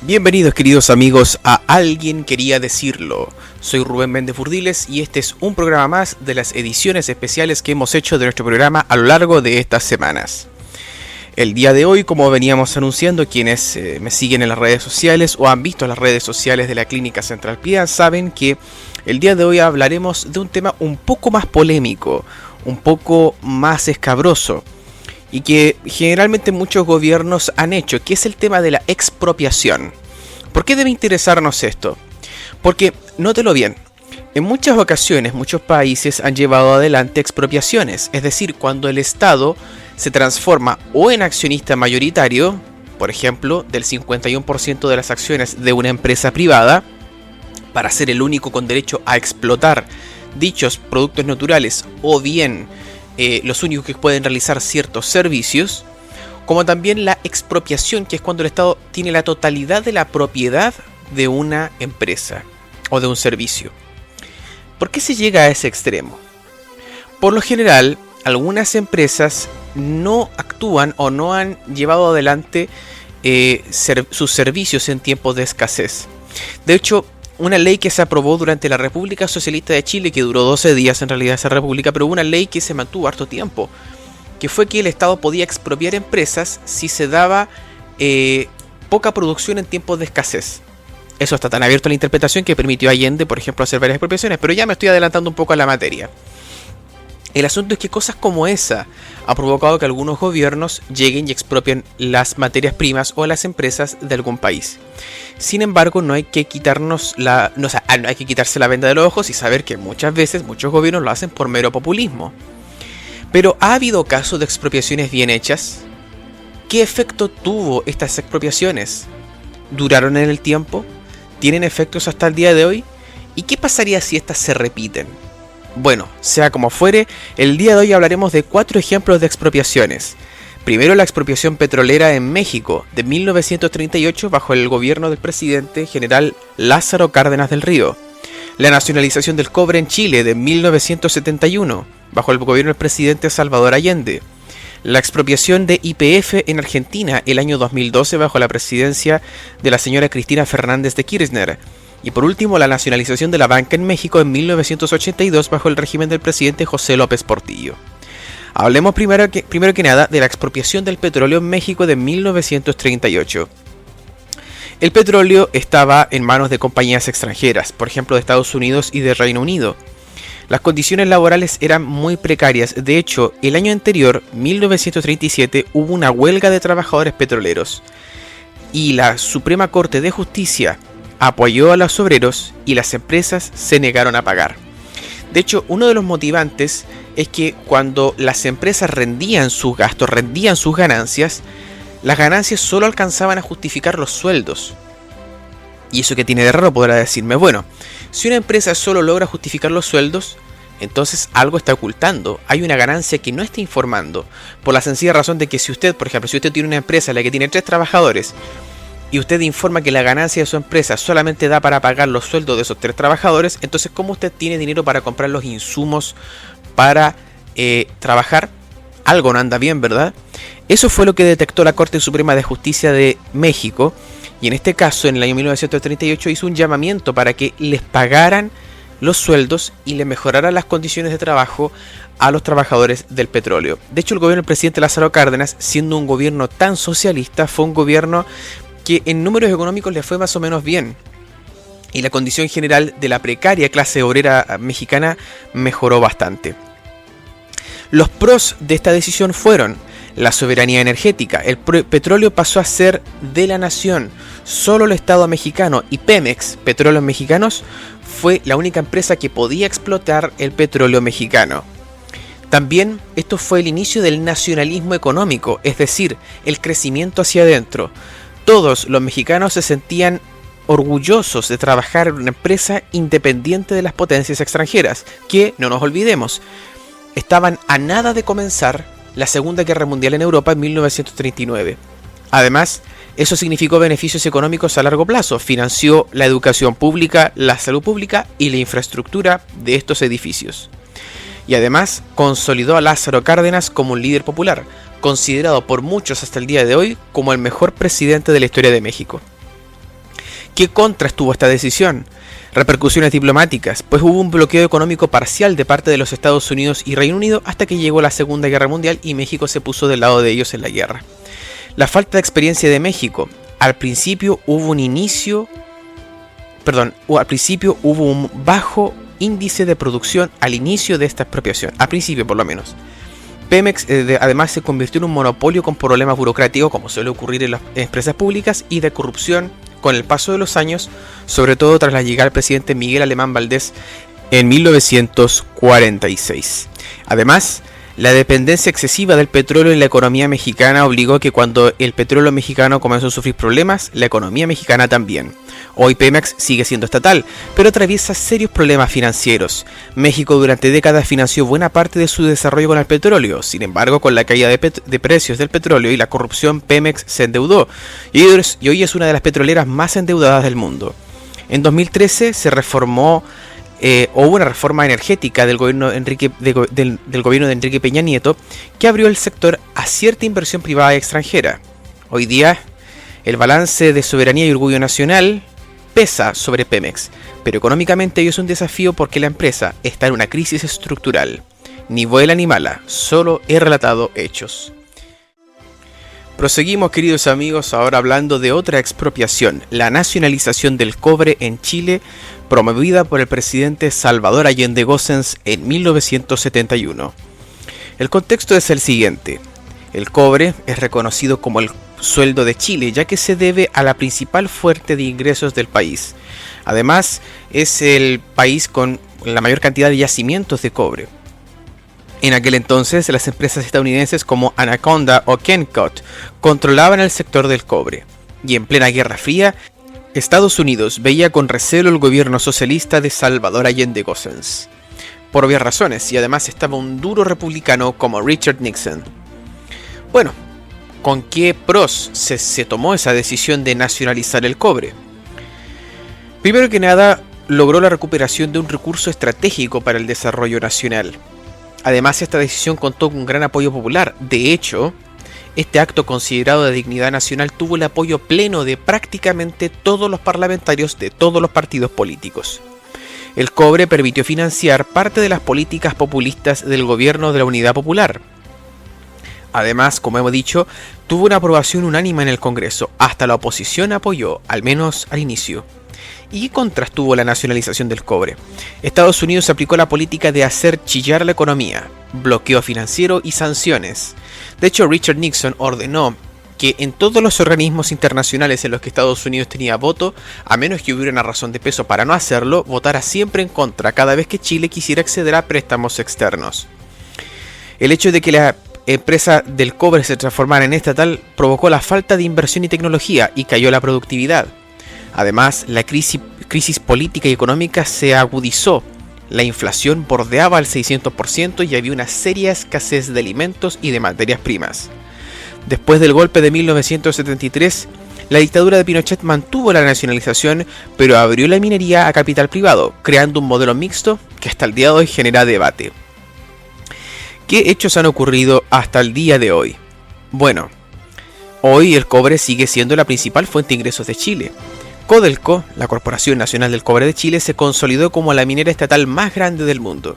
Bienvenidos queridos amigos a Alguien Quería Decirlo. Soy Rubén Méndez Burdiles y este es un programa más de las ediciones especiales que hemos hecho de nuestro programa a lo largo de estas semanas. El día de hoy, como veníamos anunciando, quienes me siguen en las redes sociales o han visto las redes sociales de la Clínica Central Pia saben que el día de hoy hablaremos de un tema un poco más polémico, un poco más escabroso, y que generalmente muchos gobiernos han hecho, que es el tema de la expropiación. ¿Por qué debe interesarnos esto? Porque, nótelo bien, en muchas ocasiones muchos países han llevado adelante expropiaciones, es decir, cuando el Estado se transforma o en accionista mayoritario, por ejemplo, del 51% de las acciones de una empresa privada, para ser el único con derecho a explotar dichos productos naturales o bien los únicos que pueden realizar ciertos servicios, como también la expropiación, que es cuando el Estado tiene la totalidad de la propiedad de una empresa o de un servicio. ¿Por qué se llega a ese extremo? Por lo general, algunas empresas no actúan o no han llevado adelante sus servicios en tiempos de escasez. De hecho, una ley que se aprobó durante la República Socialista de Chile, que duró 12 días en realidad esa república, pero una ley que se mantuvo harto tiempo, que fue que el Estado podía expropiar empresas si se daba poca producción en tiempos de escasez. Eso está tan abierto a la interpretación que permitió a Allende, por ejemplo, hacer varias expropiaciones, pero ya me estoy adelantando un poco a la materia. El asunto es que cosas como esa ha provocado que algunos gobiernos lleguen y expropien las materias primas o las empresas de algún país. Sin embargo, no hay que quitarse la venda de los ojos y saber que muchas veces muchos gobiernos lo hacen por mero populismo. Pero ¿ha habido casos de expropiaciones bien hechas? ¿Qué efecto tuvo estas expropiaciones? ¿Duraron en el tiempo? ¿Tienen efectos hasta el día de hoy? ¿Y qué pasaría si estas se repiten? Bueno, sea como fuere, el día de hoy hablaremos de 4 ejemplos de expropiaciones. Primero, la expropiación petrolera en México de 1938 bajo el gobierno del presidente general Lázaro Cárdenas del Río. La nacionalización del cobre en Chile de 1971 bajo el gobierno del presidente Salvador Allende. La expropiación de YPF en Argentina el año 2012 bajo la presidencia de la señora Cristina Fernández de Kirchner. Y por último, la nacionalización de la banca en México en 1982 bajo el régimen del presidente José López Portillo. Hablemos primero que nada de la expropiación del petróleo en México de 1938. El petróleo estaba en manos de compañías extranjeras, por ejemplo de Estados Unidos y de Reino Unido. Las condiciones laborales eran muy precarias. De hecho, el año anterior, 1937, hubo una huelga de trabajadores petroleros. Y la Suprema Corte de Justicia apoyó a los obreros y las empresas se negaron a pagar. De hecho, uno de los motivantes es que cuando las empresas rendían sus gastos, rendían sus ganancias, las ganancias solo alcanzaban a justificar los sueldos. ¿Y eso qué tiene de raro? Podrá decirme, bueno, si una empresa solo logra justificar los sueldos, entonces algo está ocultando, hay una ganancia que no está informando, por la sencilla razón de que si usted, por ejemplo, si usted tiene una empresa en la que tiene 3 trabajadores, y usted informa que la ganancia de su empresa solamente da para pagar los sueldos de esos 3 trabajadores, entonces ¿cómo usted tiene dinero para comprar los insumos para trabajar? Algo no anda bien, ¿verdad? Eso fue lo que detectó la Corte Suprema de Justicia de México, y en este caso, en el año 1938, hizo un llamamiento para que les pagaran los sueldos y les mejoraran las condiciones de trabajo a los trabajadores del petróleo. De hecho, el gobierno del presidente Lázaro Cárdenas, siendo un gobierno tan socialista, fue un gobierno que en números económicos le fue más o menos bien. Y la condición general de la precaria clase obrera mexicana mejoró bastante. Los pros de esta decisión fueron la soberanía energética. El petróleo pasó a ser de la nación. Solo el Estado mexicano y Pemex, Petróleos Mexicanos, fue la única empresa que podía explotar el petróleo mexicano. También esto fue el inicio del nacionalismo económico, es decir, el crecimiento hacia adentro. Todos los mexicanos se sentían orgullosos de trabajar en una empresa independiente de las potencias extranjeras, que, no nos olvidemos, estaban a nada de comenzar la Segunda Guerra Mundial en Europa en 1939. Además, eso significó beneficios económicos a largo plazo, financió la educación pública, la salud pública y la infraestructura de estos edificios. Y además, consolidó a Lázaro Cárdenas como un líder popular, considerado por muchos hasta el día de hoy como el mejor presidente de la historia de México. ¿Qué contras tuvo esta decisión? Repercusiones diplomáticas, pues hubo un bloqueo económico parcial de parte de los Estados Unidos y Reino Unido hasta que llegó la Segunda Guerra Mundial y México se puso del lado de ellos en la guerra. La falta de experiencia de México. Al principio hubo un bajo índice de producción al inicio de esta expropiación, al principio por lo menos. Pemex además se convirtió en un monopolio con problemas burocráticos, como suele ocurrir en las empresas públicas, y de corrupción con el paso de los años, sobre todo tras la llegada del presidente Miguel Alemán Valdés en 1946. Además, la dependencia excesiva del petróleo en la economía mexicana obligó a que cuando el petróleo mexicano comenzó a sufrir problemas, la economía mexicana también. Hoy Pemex sigue siendo estatal, pero atraviesa serios problemas financieros. México durante décadas financió buena parte de su desarrollo con el petróleo. Sin embargo, con la caída de precios del petróleo y la corrupción, Pemex se endeudó y hoy es una de las petroleras más endeudadas del mundo. En 2013 se reformó hubo una reforma energética del gobierno de Enrique Peña Nieto que abrió el sector a cierta inversión privada y extranjera. Hoy día, el balance de soberanía y orgullo nacional pesa sobre Pemex, pero económicamente ello es un desafío porque la empresa está en una crisis estructural. Ni vuela ni mala, solo he relatado hechos. Proseguimos, queridos amigos, ahora hablando de otra expropiación, la nacionalización del cobre en Chile, promovida por el presidente Salvador Allende Gossens en 1971. El contexto es el siguiente: el cobre es reconocido como el sueldo de Chile, ya que se debe a la principal fuente de ingresos del país. Además, es el país con la mayor cantidad de yacimientos de cobre. En aquel entonces, las empresas estadounidenses como Anaconda o Kennecott controlaban el sector del cobre, y en plena Guerra Fría, Estados Unidos veía con recelo el gobierno socialista de Salvador Allende Gossens, por obvias razones, y además estaba un duro republicano como Richard Nixon. Bueno, ¿con qué pros se tomó esa decisión de nacionalizar el cobre? Primero que nada, logró la recuperación de un recurso estratégico para el desarrollo nacional. Además, esta decisión contó con un gran apoyo popular. De hecho, este acto considerado de dignidad nacional tuvo el apoyo pleno de prácticamente todos los parlamentarios de todos los partidos políticos. El cobre permitió financiar parte de las políticas populistas del gobierno de la Unidad Popular. Además, como hemos dicho, tuvo una aprobación unánime en el Congreso. Hasta la oposición apoyó, al menos al inicio. ¿Y qué contras tuvo la nacionalización del cobre? Estados Unidos aplicó la política de hacer chillar la economía, bloqueo financiero y sanciones. De hecho, Richard Nixon ordenó que en todos los organismos internacionales en los que Estados Unidos tenía voto, a menos que hubiera una razón de peso para no hacerlo, votara siempre en contra cada vez que Chile quisiera acceder a préstamos externos. El hecho de que la empresa del cobre se transformara en estatal provocó la falta de inversión y tecnología y cayó la productividad. Además, la crisis política y económica se agudizó. La inflación bordeaba al 600% y había una seria escasez de alimentos y de materias primas. Después del golpe de 1973, la dictadura de Pinochet mantuvo la nacionalización, pero abrió la minería a capital privado, creando un modelo mixto que hasta el día de hoy genera debate. ¿Qué hechos han ocurrido hasta el día de hoy? Bueno, hoy el cobre sigue siendo la principal fuente de ingresos de Chile. Codelco, la Corporación Nacional del Cobre de Chile, se consolidó como la minera estatal más grande del mundo.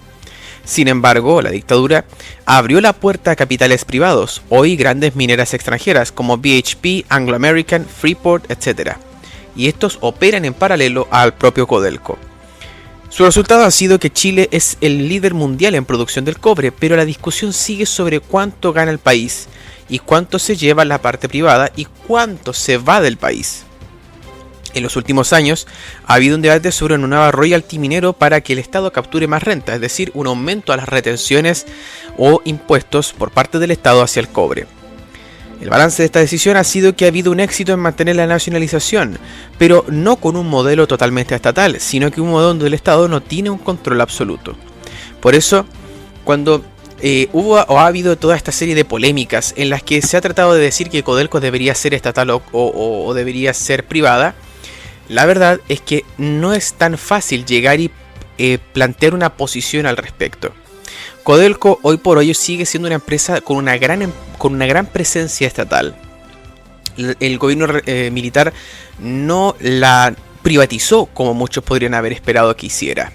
Sin embargo, la dictadura abrió la puerta a capitales privados, hoy grandes mineras extranjeras como BHP, Anglo American, Freeport, etc. Y estos operan en paralelo al propio Codelco. Su resultado ha sido que Chile es el líder mundial en producción del cobre, pero la discusión sigue sobre cuánto gana el país y cuánto se lleva la parte privada y cuánto se va del país. En los últimos años ha habido un debate sobre una nueva royalty minero para que el Estado capture más renta, es decir, un aumento a las retenciones o impuestos por parte del Estado hacia el cobre. El balance de esta decisión ha sido que ha habido un éxito en mantener la nacionalización, pero no con un modelo totalmente estatal, sino que un modelo donde el Estado no tiene un control absoluto. Por eso, cuando ha habido toda esta serie de polémicas en las que se ha tratado de decir que Codelco debería ser estatal o debería ser privada, la verdad es que no es tan fácil llegar y plantear una posición al respecto. Codelco hoy por hoy sigue siendo una empresa con una gran presencia estatal. El gobierno militar no la privatizó como muchos podrían haber esperado que hiciera.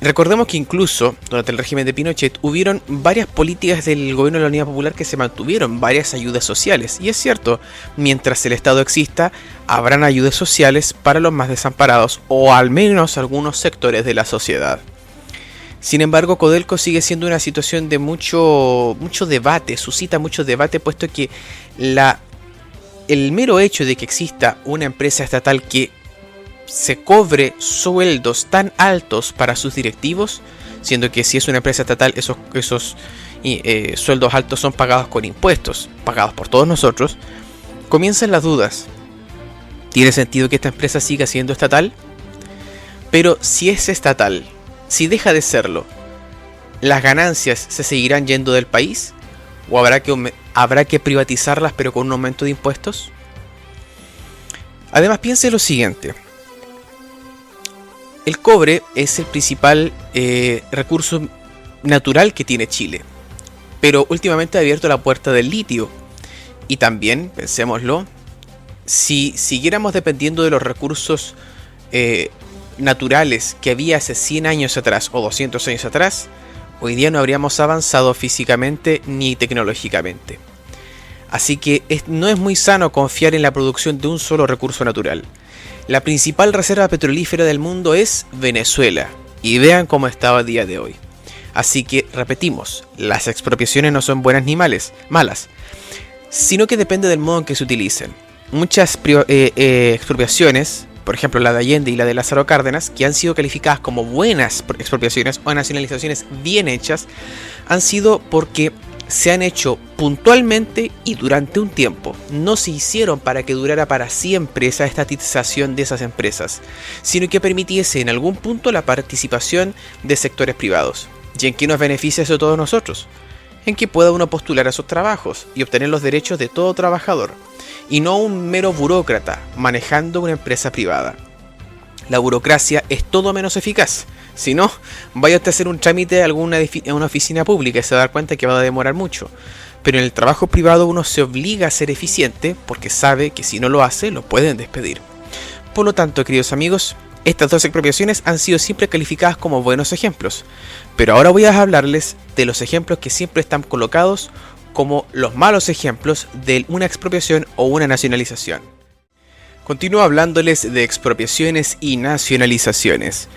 Recordemos que incluso durante el régimen de Pinochet hubieron varias políticas del gobierno de la Unidad Popular que se mantuvieron, varias ayudas sociales. Y es cierto, mientras el Estado exista, habrán ayudas sociales para los más desamparados o al menos algunos sectores de la sociedad. Sin embargo, Codelco sigue siendo una situación de mucho debate, suscita mucho debate, puesto que el mero hecho de que exista una empresa estatal que se cobre sueldos tan altos para sus directivos, siendo que si es una empresa estatal esos sueldos altos son pagados con impuestos, pagados por todos nosotros, comienzan las dudas. ¿Tiene sentido que esta empresa siga siendo estatal? Pero si es estatal, si deja de serlo, ¿las ganancias se seguirán yendo del país? ¿O habrá que privatizarlas pero con un aumento de impuestos? Además, piense lo siguiente. El cobre es el principal recurso natural que tiene Chile, pero últimamente ha abierto la puerta del litio. Y también, pensémoslo, si siguiéramos dependiendo de los recursos naturales que había hace 100 años atrás o 200 años atrás, hoy día no habríamos avanzado físicamente ni tecnológicamente. Así que no es muy sano confiar en la producción de un solo recurso natural. La principal reserva petrolífera del mundo es Venezuela, y vean cómo está a día de hoy. Así que, repetimos, las expropiaciones no son buenas ni malas, sino que depende del modo en que se utilicen. Muchas expropiaciones, por ejemplo la de Allende y la de Lázaro Cárdenas, que han sido calificadas como buenas expropiaciones o nacionalizaciones bien hechas, han sido porque se han hecho puntualmente y durante un tiempo. No se hicieron para que durara para siempre esa estatización de esas empresas, sino que permitiese en algún punto la participación de sectores privados. ¿Y en qué nos beneficia eso a todos nosotros? En que pueda uno postular a sus trabajos y obtener los derechos de todo trabajador, y no un mero burócrata manejando una empresa privada. La burocracia es todo menos eficaz. Si no, vaya a hacer un trámite a una oficina pública y se va a dar cuenta que va a demorar mucho. Pero en el trabajo privado uno se obliga a ser eficiente porque sabe que si no lo hace, lo pueden despedir. Por lo tanto, queridos amigos, estas dos expropiaciones han sido siempre calificadas como buenos ejemplos. Pero ahora voy a hablarles de los ejemplos que siempre están colocados como los malos ejemplos de una expropiación o una nacionalización. Continúo hablándoles de expropiaciones y nacionalizaciones.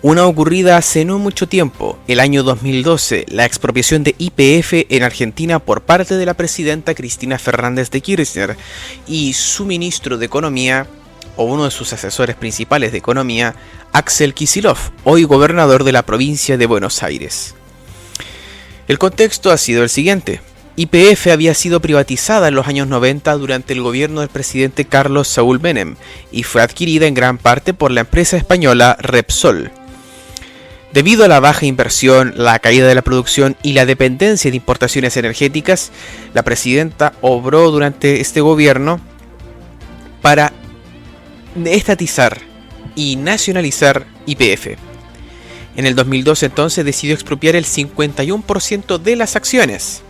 Una ocurrida hace no mucho tiempo, el año 2012, la expropiación de YPF en Argentina por parte de la presidenta Cristina Fernández de Kirchner y su ministro de Economía, o uno de sus asesores principales de Economía, Axel Kicillof, hoy gobernador de la provincia de Buenos Aires. El contexto ha sido el siguiente. YPF había sido privatizada en los años 90 durante el gobierno del presidente Carlos Saúl Menem y fue adquirida en gran parte por la empresa española Repsol. Debido a la baja inversión, la caída de la producción y la dependencia de importaciones energéticas, la presidenta obró durante este gobierno para estatizar y nacionalizar YPF. En el 2012 entonces decidió expropiar el 51% de las acciones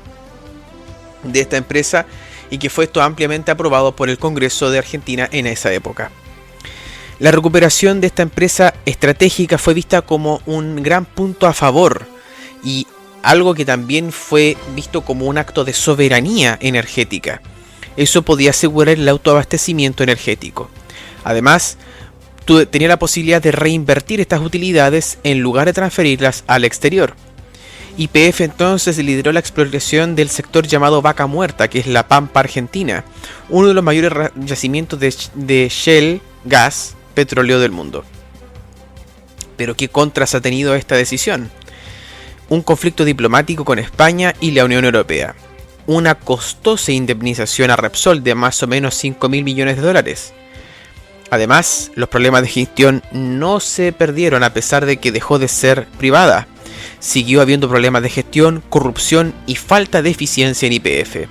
de esta empresa y que fue esto ampliamente aprobado por el Congreso de Argentina en esa época. La recuperación de esta empresa estratégica fue vista como un gran punto a favor y algo que también fue visto como un acto de soberanía energética. Eso podía asegurar el autoabastecimiento energético. Además, tenía la posibilidad de reinvertir estas utilidades en lugar de transferirlas al exterior. YPF entonces lideró la explotación del sector llamado Vaca Muerta, que es la Pampa Argentina, uno de los mayores yacimientos de Shell, gas, petróleo del mundo. Pero ¿qué contras ha tenido esta decisión? Un conflicto diplomático con España y la Unión Europea, una costosa indemnización a Repsol de más o menos 5.000 millones de dólares. Además, los problemas de gestión no se perdieron a pesar de que dejó de ser privada. Siguió habiendo problemas de gestión, corrupción y falta de eficiencia en YPF.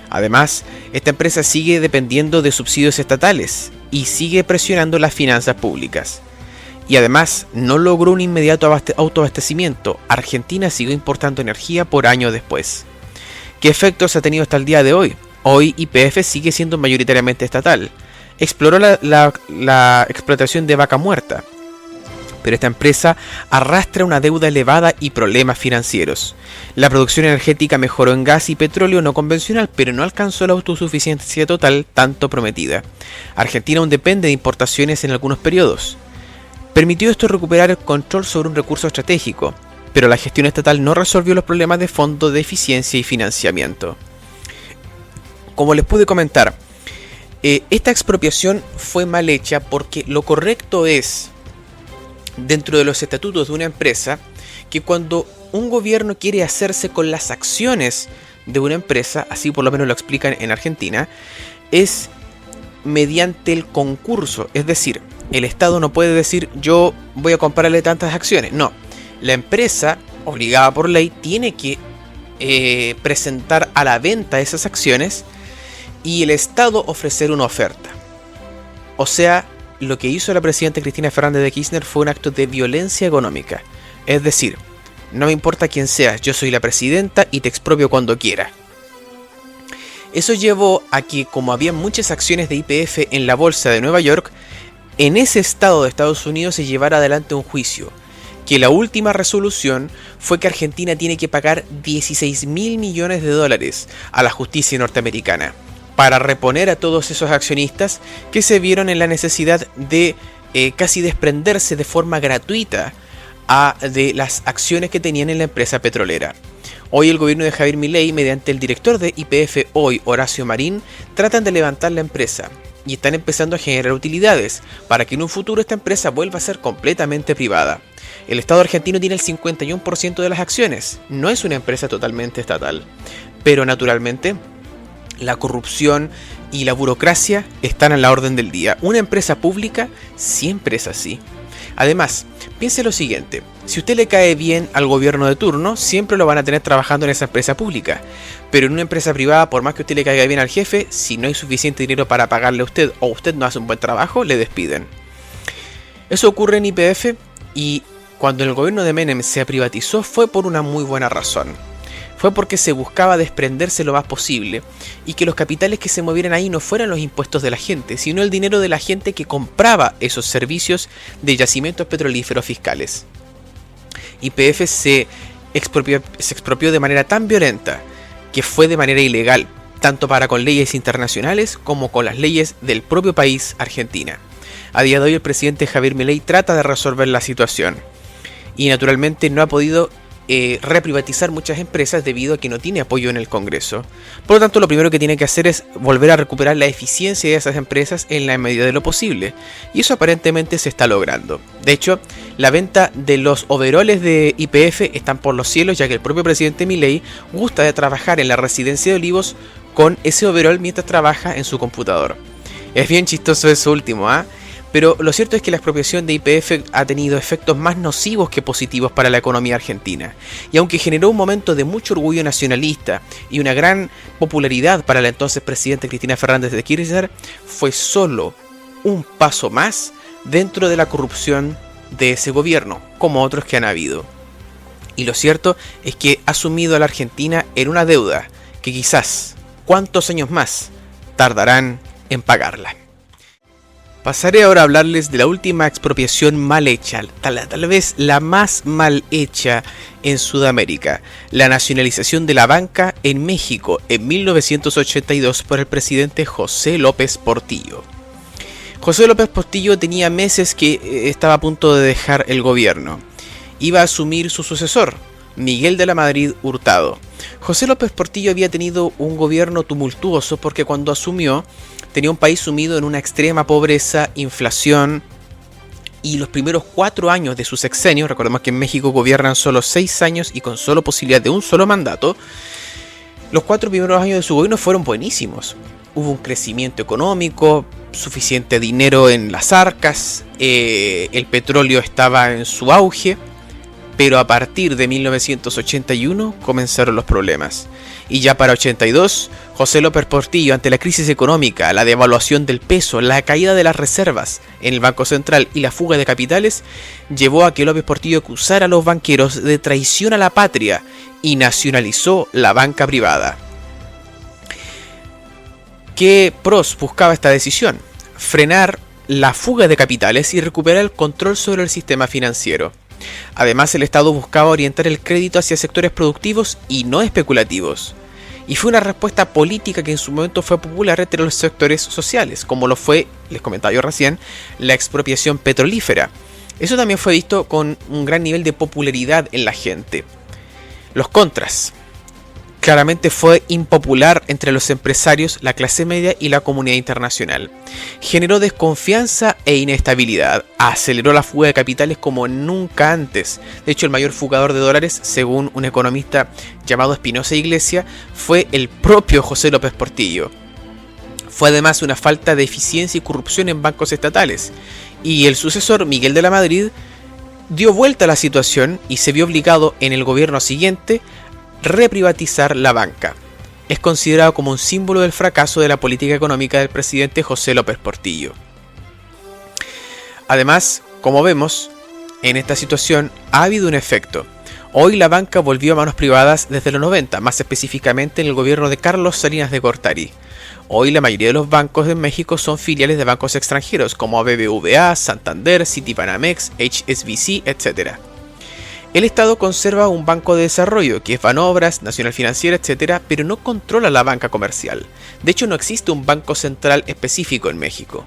Además, esta empresa sigue dependiendo de subsidios estatales y sigue presionando las finanzas públicas. Y además, no logró un inmediato autoabastecimiento. Argentina siguió importando energía por años después. ¿Qué efectos ha tenido hasta el día de hoy? Hoy YPF sigue siendo mayoritariamente estatal. exploró la explotación de vaca muerta. Pero esta empresa arrastra una deuda elevada y problemas financieros. La producción energética mejoró en gas y petróleo no convencional, pero no alcanzó la autosuficiencia total tanto prometida. Argentina aún depende de importaciones en algunos periodos. Permitió esto recuperar el control sobre un recurso estratégico, pero la gestión estatal no resolvió los problemas de fondo de eficiencia y financiamiento. Como les pude comentar, esta expropiación fue mal hecha porque lo correcto es, dentro de los estatutos de una empresa, que cuando un gobierno quiere hacerse con las acciones de una empresa, así por lo menos lo explican en Argentina, es mediante el concurso. Es decir, el Estado no puede decir yo voy a comprarle tantas acciones. No, la empresa, obligada por ley, tiene que presentar a la venta esas acciones y el Estado ofrecer una oferta. O sea, lo que hizo la presidenta Cristina Fernández de Kirchner fue un acto de violencia económica. Es decir, no me importa quién seas, yo soy la presidenta y te expropio cuando quiera. Eso llevó a que, como había muchas acciones de YPF en la bolsa de Nueva York, en ese estado de Estados Unidos se llevara adelante un juicio, que la última resolución fue que Argentina tiene que pagar 16.000 millones de dólares a la justicia norteamericana para reponer a todos esos accionistas que se vieron en la necesidad de casi desprenderse de forma gratuita de las acciones que tenían en la empresa petrolera. Hoy el gobierno de Javier Milei, mediante el director de YPF hoy, Horacio Marín, tratan de levantar la empresa y están empezando a generar utilidades para que en un futuro esta empresa vuelva a ser completamente privada. El Estado argentino tiene el 51% de las acciones, no es una empresa totalmente estatal, pero naturalmente la corrupción y la burocracia están a la orden del día. Una empresa pública siempre es así. Además, piense lo siguiente, si usted le cae bien al gobierno de turno, siempre lo van a tener trabajando en esa empresa pública. Pero en una empresa privada, por más que usted le caiga bien al jefe, si no hay suficiente dinero para pagarle a usted o usted no hace un buen trabajo, le despiden. Eso ocurre en YPF y cuando el gobierno de Menem se privatizó fue por una muy buena razón. Fue porque se buscaba desprenderse lo más posible y que los capitales que se movieran ahí no fueran los impuestos de la gente, sino el dinero de la gente que compraba esos servicios de yacimientos petrolíferos fiscales. YPF se expropió de manera tan violenta que fue de manera ilegal, tanto para con leyes internacionales como con las leyes del propio país, Argentina. A día de hoy el presidente Javier Milei trata de resolver la situación y naturalmente no ha podido reprivatizar muchas empresas debido a que no tiene apoyo en el Congreso. Por lo tanto, lo primero que tiene que hacer es volver a recuperar la eficiencia de esas empresas en la medida de lo posible, y eso aparentemente se está logrando. De hecho, la venta de los overoles de YPF están por los cielos, ya que el propio presidente Milei gusta de trabajar en la residencia de Olivos con ese overol mientras trabaja en su computador. Es bien chistoso eso último, ¿ah? Pero lo cierto es que la expropiación de YPF ha tenido efectos más nocivos que positivos para la economía argentina. Y aunque generó un momento de mucho orgullo nacionalista y una gran popularidad para la entonces presidenta Cristina Fernández de Kirchner, fue solo un paso más dentro de la corrupción de ese gobierno, como otros que han habido. Y lo cierto es que ha sumido a la Argentina en una deuda que quizás, ¿cuántos años más tardarán en pagarla? Pasaré ahora a hablarles de la última expropiación mal hecha, tal vez la más mal hecha en Sudamérica, la nacionalización de la banca en México en 1982 por el presidente José López Portillo. José López Portillo tenía meses que estaba a punto de dejar el gobierno. Iba a asumir su sucesor, Miguel de la Madrid Hurtado. José López Portillo había tenido un gobierno tumultuoso porque cuando asumió tenía un país sumido en una extrema pobreza, inflación, y los primeros 4 años de su sexenio, recordemos que en México gobiernan solo 6 años y con solo posibilidad de un solo mandato, los 4 primeros años de su gobierno fueron buenísimos. Hubo un crecimiento económico, suficiente dinero en las arcas, el petróleo estaba en su auge, pero a partir de 1981 comenzaron los problemas. Y ya para 82, José López Portillo, ante la crisis económica, la devaluación del peso, la caída de las reservas en el Banco Central y la fuga de capitales, llevó a que López Portillo acusara a los banqueros de traición a la patria y nacionalizó la banca privada. ¿Qué pros buscaba esta decisión? frenar la fuga de capitales y recuperar el control sobre el sistema financiero. Además, el Estado buscaba orientar el crédito hacia sectores productivos y no especulativos. Y fue una respuesta política que en su momento fue popular entre los sectores sociales, como lo fue, les comentaba yo recién, la expropiación petrolífera. Eso también fue visto con un gran nivel de popularidad en la gente. Los contras. Claramente fue impopular entre los empresarios, la clase media y la comunidad internacional. Generó desconfianza e inestabilidad. Aceleró la fuga de capitales como nunca antes. De hecho, el mayor fugador de dólares, según un economista llamado Espinosa Iglesia, fue el propio José López Portillo. Fue además una falta de eficiencia y corrupción en bancos estatales. Y el sucesor, Miguel de la Madrid, dio vuelta a la situación y se vio obligado en el gobierno siguiente reprivatizar la banca. Es considerado como un símbolo del fracaso de la política económica del presidente José López Portillo. Además, como vemos, en esta situación ha habido un efecto. Hoy la banca volvió a manos privadas desde los 90, más específicamente en el gobierno de Carlos Salinas de Gortari. Hoy la mayoría de los bancos en México son filiales de bancos extranjeros como BBVA, Santander, Citibanamex, HSBC, etc. El Estado conserva un banco de desarrollo, que es Banobras, Nacional Financiera, etc., pero no controla la banca comercial. De hecho, no existe un banco central específico en México.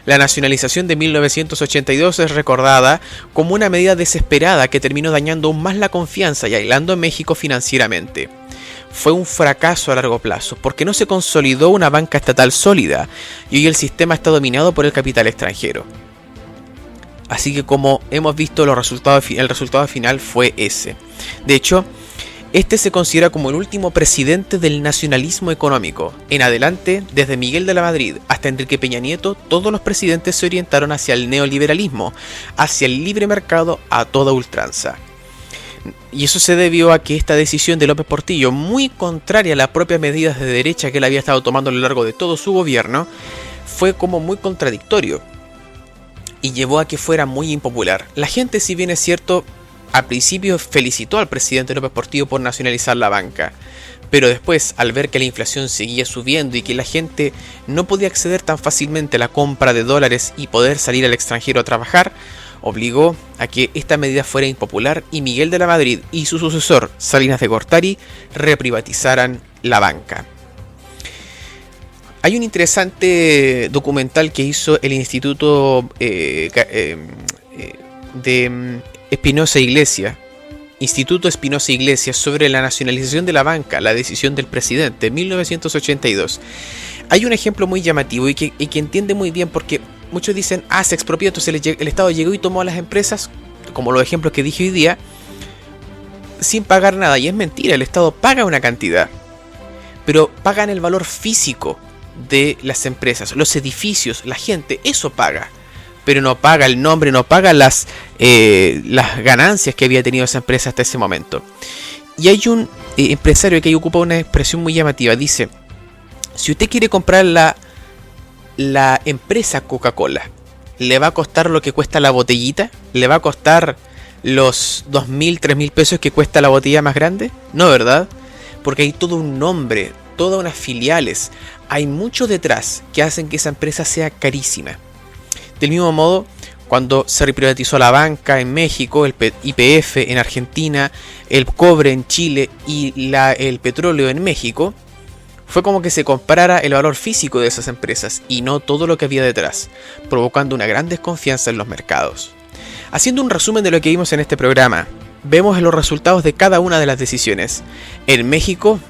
La nacionalización de 1982 es recordada como una medida desesperada que terminó dañando aún más la confianza y aislando a México financieramente. Fue un fracaso a largo plazo, porque no se consolidó una banca estatal sólida, y hoy el sistema está dominado por el capital extranjero. Así que, como hemos visto, el resultado final fue ese. De hecho, este se considera como el último presidente del nacionalismo económico. En adelante, desde Miguel de la Madrid hasta Enrique Peña Nieto, todos los presidentes se orientaron hacia el neoliberalismo, hacia el libre mercado a toda ultranza. Y eso se debió a que esta decisión de López Portillo, muy contraria a las propias medidas de derecha que él había estado tomando a lo largo de todo su gobierno, fue como muy contradictorio y llevó a que fuera muy impopular. La gente, si bien es cierto, al principio felicitó al presidente López Portillo por nacionalizar la banca, pero después, al ver que la inflación seguía subiendo y que la gente no podía acceder tan fácilmente a la compra de dólares y poder salir al extranjero a trabajar, obligó a que esta medida fuera impopular y Miguel de la Madrid y su sucesor, Salinas de Gortari, reprivatizaran la banca. Hay un interesante documental que hizo el Instituto de Espinosa Iglesia, Instituto Espinosa Iglesia, sobre la nacionalización de la banca, la decisión del presidente, en 1982. Hay un ejemplo muy llamativo y que entiende muy bien, porque muchos dicen, se expropió, entonces el Estado llegó y tomó a las empresas, como los ejemplos que dije hoy día, sin pagar nada. Y es mentira, el Estado paga una cantidad, pero pagan el valor físico de las empresas, los edificios, la gente, eso paga, pero no paga el nombre, no paga las ganancias que había tenido esa empresa hasta ese momento. Y hay un empresario que ahí ocupa una expresión muy llamativa, dice: si usted quiere comprar la empresa Coca-Cola, ¿le va a costar lo que cuesta la botellita? ¿Le va a costar los 2.000, 3.000 pesos que cuesta la botella más grande? No, ¿verdad? Porque hay todo un nombre, todas unas filiales, hay mucho detrás que hacen que esa empresa sea carísima. Del mismo modo, cuando se reprivatizó la banca en México, el YPF en Argentina, el cobre en Chile y el petróleo en México, fue como que se comprara el valor físico de esas empresas y no todo lo que había detrás, provocando una gran desconfianza en los mercados. Haciendo un resumen de lo que vimos en este programa, vemos los resultados de cada una de las decisiones. En México,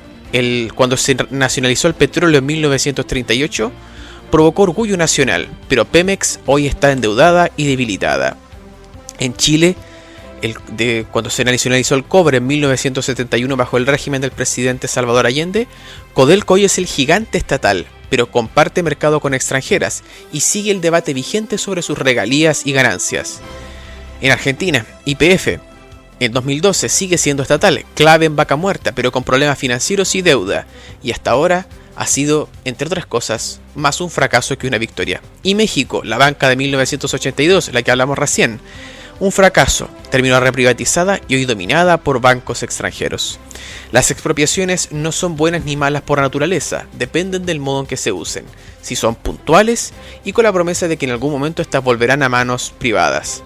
cuando se nacionalizó el petróleo en 1938, provocó orgullo nacional, pero Pemex hoy está endeudada y debilitada. En Chile, cuando se nacionalizó el cobre en 1971 bajo el régimen del presidente Salvador Allende, Codelco hoy es el gigante estatal, pero comparte mercado con extranjeras y sigue el debate vigente sobre sus regalías y ganancias. En Argentina, YPF en 2012 sigue siendo estatal, clave en vaca muerta, pero con problemas financieros y deuda, y hasta ahora ha sido, entre otras cosas, más un fracaso que una victoria. Y México, la banca de 1982, la que hablamos recién, Un fracaso, terminó reprivatizada y hoy dominada por bancos extranjeros. Las expropiaciones no son buenas ni malas por naturaleza, dependen del modo en que se usen, si son puntuales y con la promesa de que en algún momento estas volverán a manos privadas.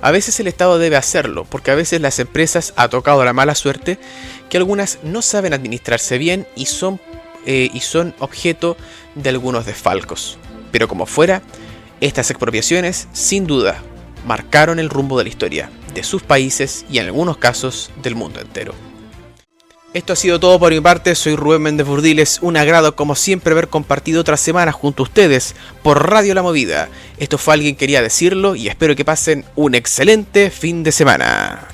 A veces el Estado debe hacerlo, porque a veces las empresas ha tocado la mala suerte que algunas no saben administrarse bien y son objeto de algunos desfalcos. Pero como fuera, estas expropiaciones, sin duda, marcaron el rumbo de la historia, de sus países y en algunos casos del mundo entero. Esto ha sido todo por mi parte, soy Rubén Méndez Burdiles, un agrado como siempre haber compartido otra semana junto a ustedes por Radio La Movida. Esto fue Alguien Quería Decirlo y espero que pasen un excelente fin de semana.